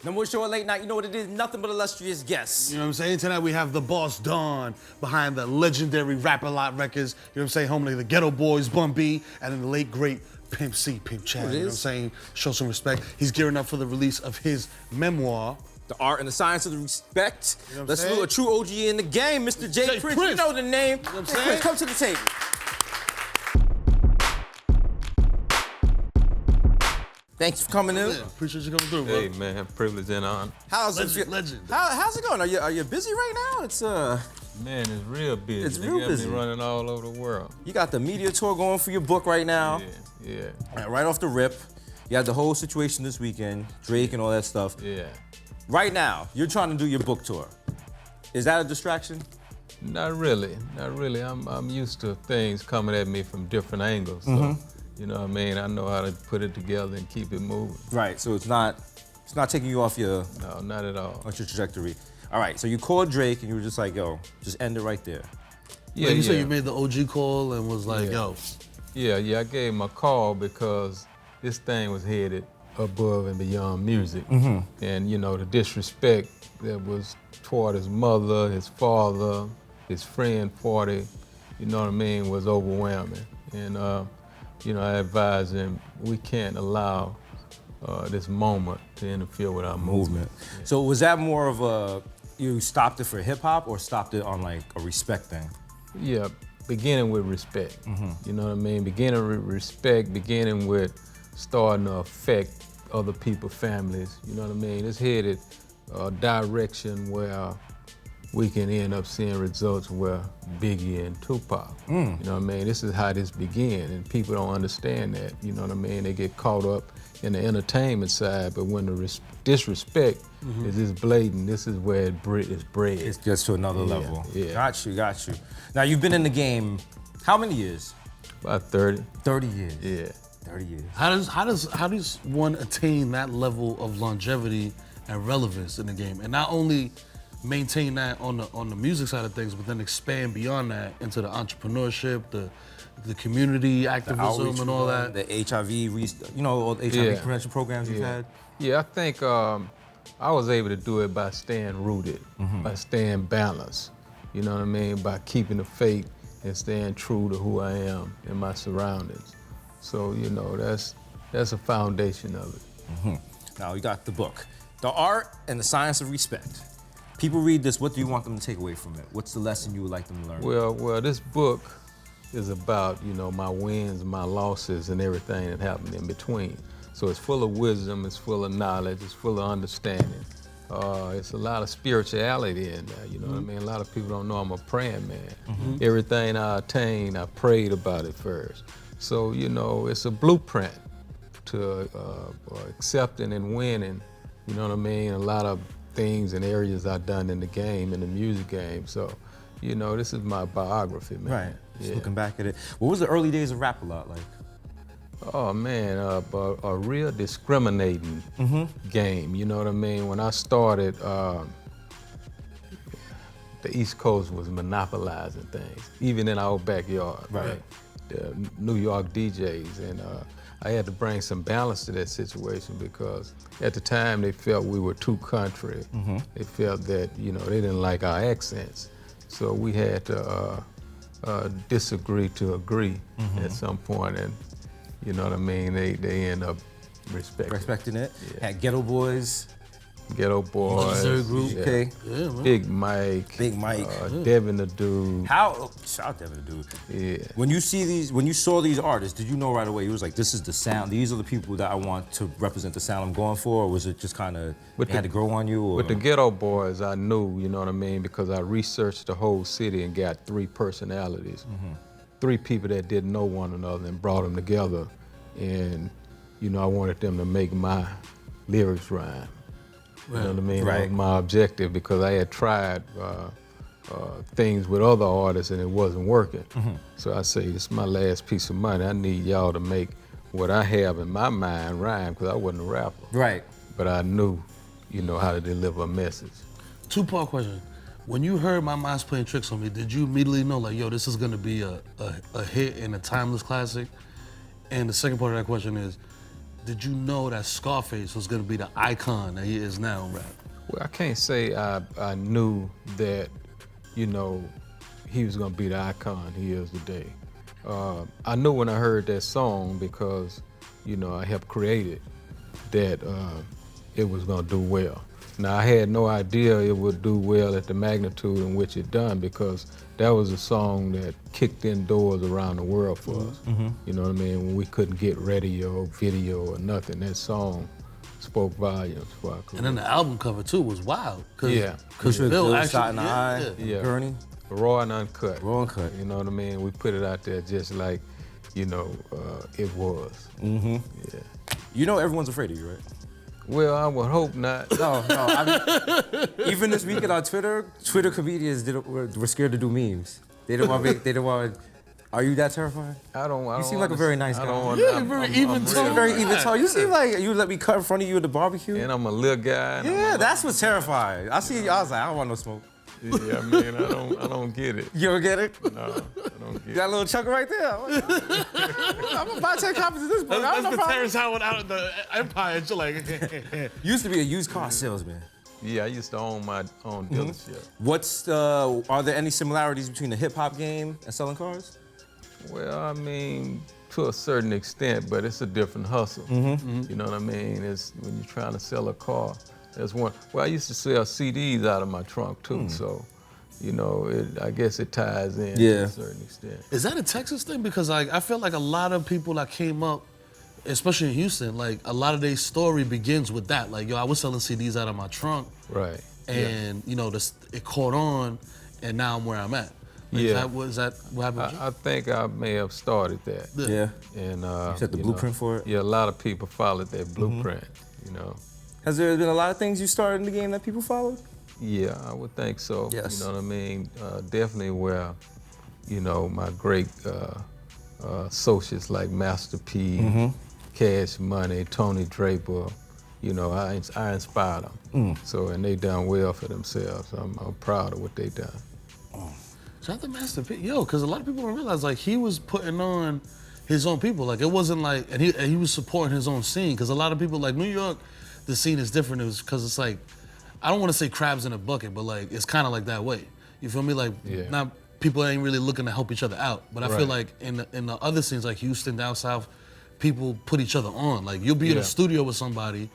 Number one show at late night, you know what it is, nothing but illustrious guests. You know what I'm saying? Tonight we have the boss Don behind the legendary Rap-A-Lot Records. You know what I'm saying? Home to the Geto Boys, Bun B, and then the late great Pimp C, Pimp Chad. You know what I'm saying? Show some respect. He's gearing up for the release of his memoir. The art and the science of the respect. You know what I'm Let's saying? salute a true OG in the game, Mr. J. Prince. You know the name. You know what I'm Hey, saying? Prince, come to the table. Thanks for coming in. Yeah, appreciate you coming through, bro. Hey man, privilege and honor. How's Legend. How's it going? Are you busy right now? It's Man, it's real busy. It's They real got busy. me running all over the world. You got the media tour going for your book right now. Yeah. Right off the rip. You had the whole situation this weekend, Drake and all that stuff. Yeah. Right now, you're trying to do your book tour. Is that a distraction? Not really. I'm used to things coming at me from different angles. So, you know what I mean? I know how to put it together and keep it moving. Right, so it's not taking you off your No, not at all. trajectory. All right, so you called Drake and you were just like, yo, just end it right there. Yeah, you said you made the OG call and was like, yo. Yeah, I gave him a call because this thing was headed above and beyond music. And, you know, the disrespect that was toward his mother, his father, his friend 40, you know what I mean, was overwhelming. And, you know, I advised him, we can't allow this moment to interfere with our movement. So was that more of a, you stopped it for hip hop or stopped it on like a respect thing? Yeah, beginning with respect. You know what I mean? Beginning with respect, beginning with starting to affect other people's families. You know what I mean? It's headed a direction where we can end up seeing results where Biggie and Tupac. You know what I mean? This is how this began, and people don't understand that. You know what I mean? They get caught up in the entertainment side, but when the disrespect is this blatant, this is where it's bred. It gets to another level. Yeah. Got you. Now you've been in the game, how many years? About 30. 30 years. Yeah. 30 years. How does one attain that level of longevity and relevance in the game, and not only maintain that on the music side of things, but then expand beyond that into the entrepreneurship, the community activism, and all that? The HIV, all the HIV prevention programs you've had? Yeah, I think I was able to do it by staying rooted, by staying balanced. You know what I mean? By keeping the faith and staying true to who I am and my surroundings. So, you know, that's a foundation of it. Now you got the book, The Art and the Science of Respect. People read this, what do you want them to take away from it? What's the lesson you would like them to learn? Well, this book is about, you know, my wins, my losses, and everything that happened in between. So it's full of wisdom, it's full of knowledge, it's full of understanding. It's a lot of spirituality in there, you know what I mean? A lot of people don't know I'm a praying man. Everything I attain, I prayed about it first. So, you know, it's a blueprint to accepting and winning, you know what I mean? A lot of things and areas I've done in the game, in the music game. So, you know, this is my biography, man. Right, just looking back at it. What was the early days of Rap-A-Lot like? Oh man, a real discriminating game, you know what I mean? When I started, the East Coast was monopolizing things, even in our backyard. Right. The New York DJs, and I had to bring some balance to that situation because at the time they felt we were too country. They felt that, you know, they didn't like our accents. So we had to disagree to agree at some point, and you know what I mean? They end up respecting it. Yeah. Had Geto Boys. Geto Boys. Legendary group. Yeah. Okay. Yeah, man. Big Mike. Devin the Dude. Shout out Devin the Dude. Yeah. When you saw these artists, did you know right away, you was like, this is the sound, these are the people that I want to represent the sound I'm going for, or was it just kind of, it had to grow on you? Or? With the Geto Boys, I knew, you know what I mean, because I researched the whole city and got 3 personalities. 3 people that didn't know one another and brought them together. And, you know, I wanted them to make my lyrics rhyme. You know what I mean? That was my objective because I had tried things with other artists and it wasn't working. So I say, this is my last piece of money. I need y'all to make what I have in my mind rhyme because I wasn't a rapper. Right. But I knew, you know, how to deliver a message. 2-part question. When you heard My Mind's Playing Tricks on Me, did you immediately know, like, yo, this is gonna be a hit and a timeless classic? And the second part of that question is, did you know that Scarface was gonna be the icon that he is now in rap? Well, I can't say I knew that, you know, he was gonna be the icon he is today. I knew when I heard that song because, you know, I helped create it, that it was gonna do well. Now, I had no idea it would do well at the magnitude in which it done because that was a song that kicked in doors around the world for us. You know what I mean? When we couldn't get radio, video, or nothing, that song spoke volumes for our career. And then the album cover too was wild. Yeah. Because Bill Bill shot in the actually, eye, Yeah. Gurney. Raw and uncut. Raw and cut. You know what I mean? We put it out there just like, you know, it was. Yeah. You know everyone's afraid of you, right? Well, I would hope not. No. I mean, even this weekend on Twitter comedians were scared to do memes. They didn't want. Are you that terrified? I don't. You seem like a very nice guy. Yeah, very even tone. Very even tall. You seem like you let me cut in front of you at the barbecue. And I'm a little guy. And Yeah, that's what's terrifying. I see you. I was like, I don't want no smoke. Yeah, I mean, I don't get it. You don't get it? No, I don't get You it. got a little chunk right there. I'm gonna buy 10 copies of this book. That's the problem. Terrence Howard out of the Empire. And you're like, Used to be a used car salesman. Yeah, I used to own my own dealership. Are there any similarities between the hip hop game and selling cars? Well, I mean, to a certain extent, but it's a different hustle. You know what I mean? It's when you're trying to sell a car. There's one. Well, I used to sell CDs out of my trunk too, so you know, I guess it ties in to a certain extent. is that a Texas thing? Because like I feel like a lot of people that came up, especially in Houston, like a lot of their story begins with that. Like, yo, I was selling CDs out of my trunk, Right. and you know, it caught on, and now I'm where I'm at. Like, Yeah. is that what happened? I think I may have started that. Yeah. And You set the you blueprint know, for it? Yeah, a lot of people followed that blueprint. You know. Has there been a lot of things you started in the game that people followed? Yeah, I would think so. Yes. You know what I mean? Definitely where, you know, my great associates like Master P, Cash Money, Tony Draper, you know, I inspired them. So, and they done well for themselves. I'm proud of what they done. Shout out to Master P. Yo, because a lot of people don't realize, like, he was putting on his own people. Like, it wasn't like, and he was supporting his own scene. Because a lot of people, like, New York, the scene is different. Because it's like, I don't want to say crabs in a bucket, but, like, it's kind of like that way. You feel me? Like, now people ain't really looking to help each other out. But I feel like in the other scenes, like Houston, down south, people put each other on. Like, you'll be in a studio with somebody,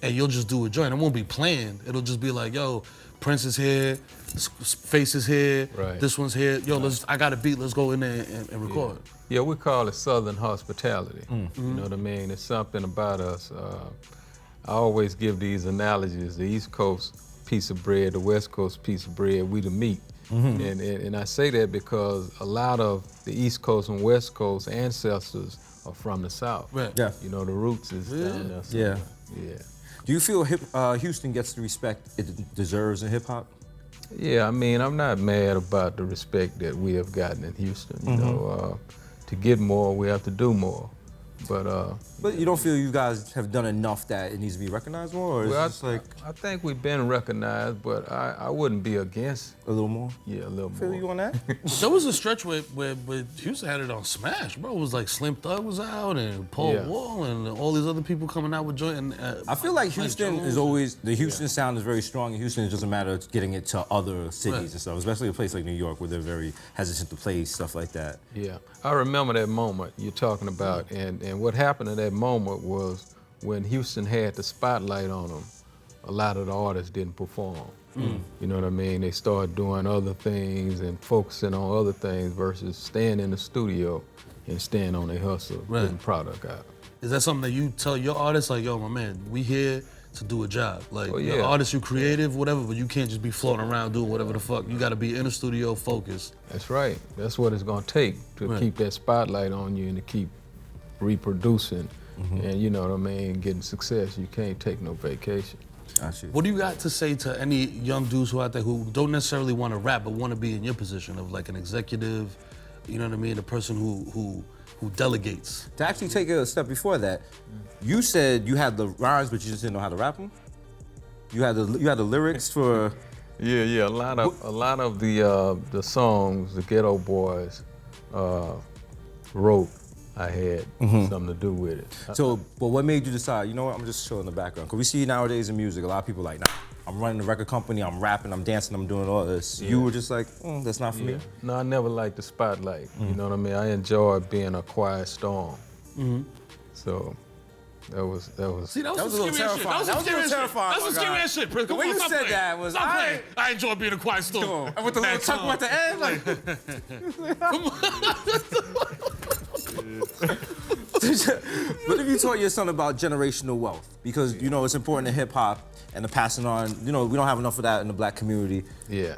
and you'll just do a joint. It won't be planned. It'll just be like, yo, Prince is here, Face is here, this one's here. Yo, I got a beat, let's go in there and record. Yeah, we call it Southern hospitality. You know what I mean? It's something about us. I always give these analogies. The East Coast piece of bread, the West Coast piece of bread, we the meat. And I say that because a lot of the East Coast and West Coast ancestors are from the South. Right. Yeah. You know, the roots is down there somewhere. Yeah. Do you feel Houston gets the respect it deserves in hip hop? Yeah, I mean, I'm not mad about the respect that we have gotten in Houston. You know, to get more, we have to do more. But you don't feel you guys have done enough that it needs to be recognized more, or is it just like I think we've been recognized, but I wouldn't be against. a little more? Yeah, a little Feel more. you on that? There was a stretch where Houston had it on Smash, bro. It was like Slim Thug was out and Paul Wall and all these other people coming out with joint. And, I feel like Houston Jones. is always, the Houston sound is very strong in Houston. It doesn't matter getting it to other cities and stuff, especially a place like New York where they're very hesitant to play stuff like that. Yeah, I remember that moment you're talking about, and what happened at that moment was when Houston had the spotlight on them, a lot of the artists didn't perform. You know what I mean? They started doing other things and focusing on other things versus staying in the studio and staying on their hustle, getting product out. Is that something that you tell your artists, like, yo, my man, we here to do a job? Like, your artists, you creative, whatever, but you can't just be floating around doing whatever the fuck. You gotta be in the studio focused. That's right. That's what it's gonna take to keep that spotlight on you and to keep reproducing and, you know what I mean, getting success. You can't take no vacation. What do you got to say to any young dudes who out there who don't necessarily want to rap but want to be in your position of like an executive, you know what I mean, a person who delegates? To actually take it a step before that, you said you had the rhymes but you just didn't know how to rap them? You had the lyrics for... Yeah, a lot of the songs the Geto Boys wrote, I had something to do with it. So, but what made you decide, you know what, I'm just chilling in the background? Because we see nowadays in music, a lot of people like, nah, I'm running a record company, I'm rapping, I'm dancing, I'm doing all this. You were just like, that's not for me? No, I never liked the spotlight. You know what I mean? I enjoyed being a quiet storm. So that was. See, that was a little terrifying. That was some scary terrifying. That was some scary ass shit. The way you said that was, I enjoy being a quiet storm. And with the little chuckle at the end, like. What have you taught your son about generational wealth? Because, you know, it's important in hip hop and the passing on, you know, we don't have enough of that in the black community. Yeah.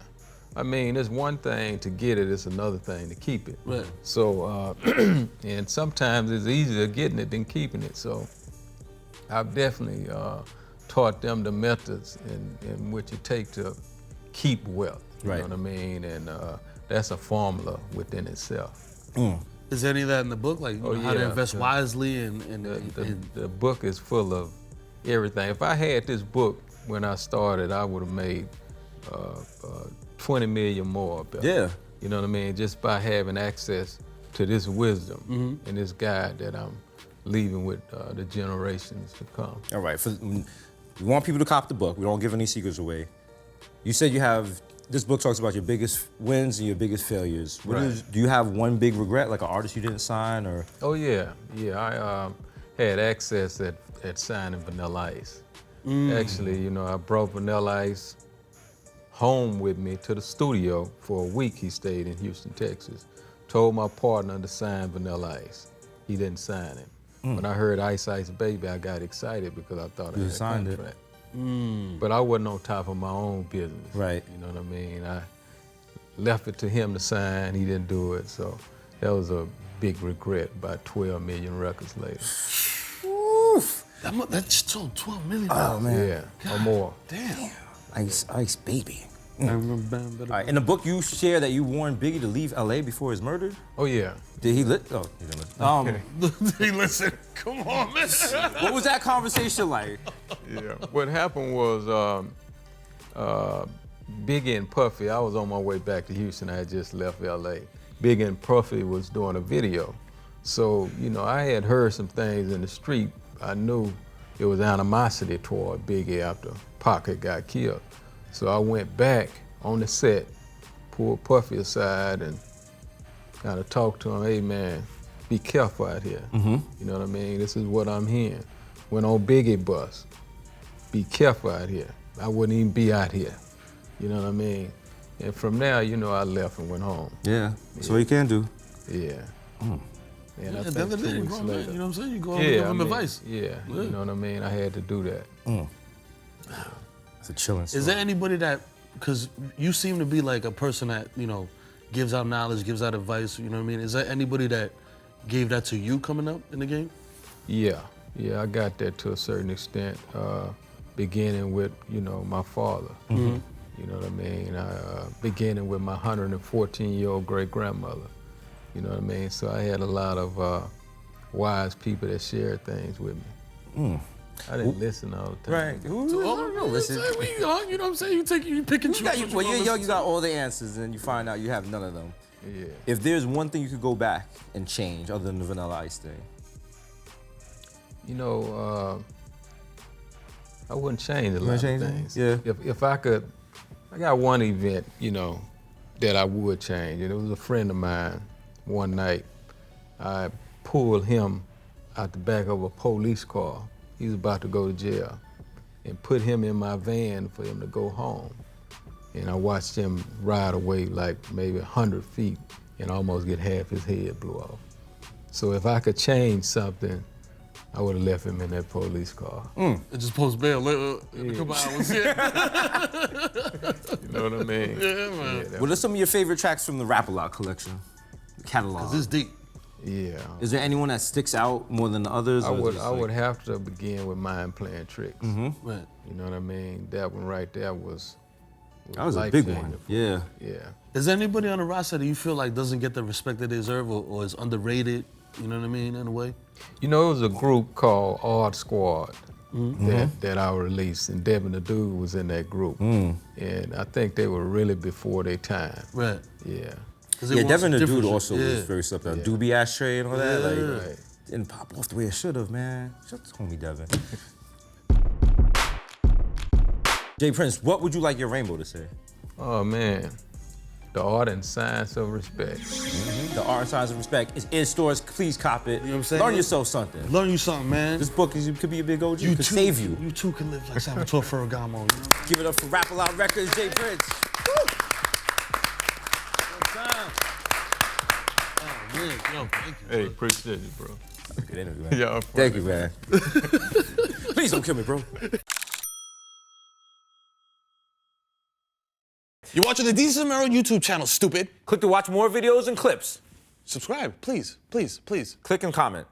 I mean, it's one thing to get it, it's another thing to keep it. Right. So, and sometimes it's easier getting it than keeping it. So I've definitely taught them the methods in which it takes to keep wealth. You know what I mean? And that's a formula within itself. Is any of that in the book? Like how to invest wisely and the book is full of everything. If I had this book when I started, I would have made 20 million more. Yeah. You know what I mean? Just by having access to this wisdom and this guide that I'm leaving with the generations to come. All right. We want people to cop the book. We don't give any secrets away. You said you have. This book talks about your biggest wins and your biggest failures. Do you have one big regret, like an artist you didn't sign, or? Oh yeah. I had access at signing Vanilla Ice. Actually, you know, I brought Vanilla Ice home with me to the studio for a week. He stayed in Houston, Texas. Told my partner to sign Vanilla Ice. He didn't sign it. When I heard Ice Ice Baby, I got excited because I thought I had a contract. But I wasn't on top of my own business. Right. You know what I mean? I left it to him to sign. He didn't do it. So that was a big regret about 12 million records later. Oof. That sold 12 million. Oh, man. Yeah, or more. Damn. Ice Baby. All right, in the book, you share that you warned Biggie to leave LA before he was murdered? Oh, yeah. Did he Oh, he didn't listen. Hey, listen, come on, man. What was that conversation like? Yeah. What happened was Biggie and Puffy, I was on my way back to Houston. I had just left LA. Biggie and Puffy was doing a video. So, you know, I had heard some things in the street. I knew there was animosity toward Biggie after Pac had got killed. So I went back on the set, pulled Puffy aside and kind of talked to him, hey man, be careful out here. You know what I mean? This is what I'm hearing. Went on Biggie bus, be careful out here. I wouldn't even be out here. You know what I mean? And from there, you know, I left and went home. Yeah, that's what you can do. Yeah. And I At the think end of the day, 2 weeks man, later. you know what I'm saying? You go and give him advice. Yeah, you know what I mean? I had to do that. It's a chilling story. Is there anybody that, because you seem to be like a person that, you know, gives out knowledge, gives out advice, you know what I mean? Is there anybody that gave that to you coming up in the game? Yeah, I got that to a certain extent, beginning with, you know, my father. You know what I mean? Beginning with my 114-year-old great-grandmother. You know what I mean? So I had a lot of wise people that shared things with me. I didn't listen all the time. Right. Listen. You know what I'm saying? You pick and choose. When you're young, you got all the answers, and you find out you have none of them. Yeah. If there's one thing you could go back and change other than the Vanilla Ice thing. You know, I wouldn't change a lot of things. Yeah. If I could, I got one event, you know, that I would change. And it was a friend of mine one night. I pulled him out the back of a police car. He was about to go to jail, and put him in my van for him to go home. And I watched him ride away like maybe 100 feet and almost get half his head blew off. So if I could change something, I would have left him in that police car. And just post bail in a couple hours. You know what I mean? Yeah, man. What are some of your favorite tracks from the Rap-A-Lot collection, the catalog? This is deep. Yeah. Is there anyone that sticks out more than the others? I would have to begin with Mind Playing Tricks. Right. You know what I mean? That one right there was that was a big one. life-changing for Yeah. me. Yeah. Is there anybody on the roster that you feel like doesn't get the respect that they deserve or is underrated, you know what I mean, in a way? You know, it was a group called Odd Squad that I released, and Devin the Dude was in that group. And I think they were really before their time. Right. Yeah. Yeah, Devin the Dude also was very slept on. Doobie Ashtray and all that. Like, Right. didn't pop off the way it should have, man. Shut the homie Devin. Jay Prince, what would you like your rainbow to say? Oh man, the art and science of respect. The Art and Science of Respect is in stores. Please cop it. You know what I'm saying? Learn yourself something. Learn you something, man. This book could be a big OG. It could save you. You too can live like Salvatore Ferragamo, you know? Give it up for Rap A Lot Records, Jay Prince. Oh, man, yo, thank you. Hey, appreciate you, bro. Good interview, man. Y'all Thank you, man. Please don't kill me, bro. You're watching the Desus and Mero YouTube channel, stupid. Click to watch more videos and clips. Subscribe, please, please, please. Click and comment.